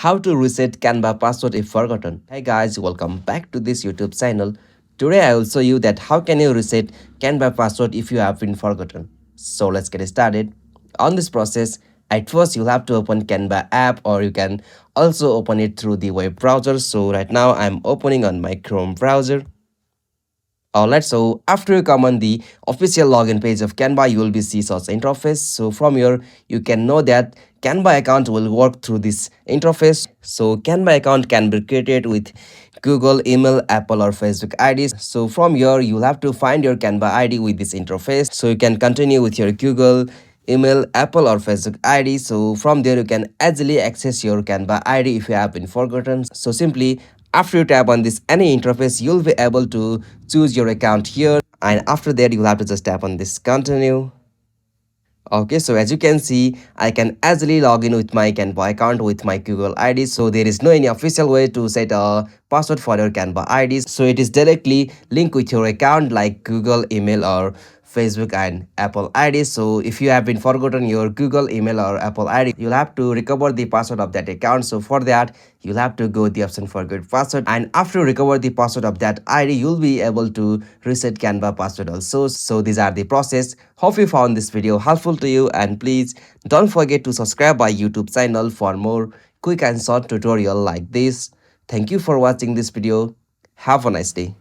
How to reset Canva password if forgotten. Hey guys, welcome back to this YouTube channel. Today I will show you that how can you reset Canva password if you have been forgotten. So let's get started. On this process, at first you'll have to open Canva app, or you can also open it through the web browser. So right now I'm opening on my Chrome browser. Alright, so after you come on the official login page of Canva, you will be see such interface. So from here, you can know that Canva account will work through this interface. So Canva account can be created with Google, email, Apple or Facebook IDs. So from here, you'll have to find your Canva ID with this interface. So you can continue with your Google, email, Apple or Facebook ID. So from there you can easily access your Canva ID if you have been forgotten. So simply after you tap on this any interface, you'll be able to choose your account here, and after that you'll have to just tap on this continue. Okay, so as you can see, I can easily log in with my Canva account with my Google ID. So there is no any official way to set a password for your Canva ID. So it is directly linked with your account like Google, email or Facebook and Apple ID. So if you have been forgotten your Google, email or Apple ID, you'll have to recover the password of that account. So for that, you'll have to go the option forget password, and after you recover the password of that ID, you'll be able to reset Canva password also. So these are the process. Hope you found this video helpful to you, and please don't forget to subscribe my YouTube channel for more quick and short tutorial like this. Thank you for watching this video. Have a nice day.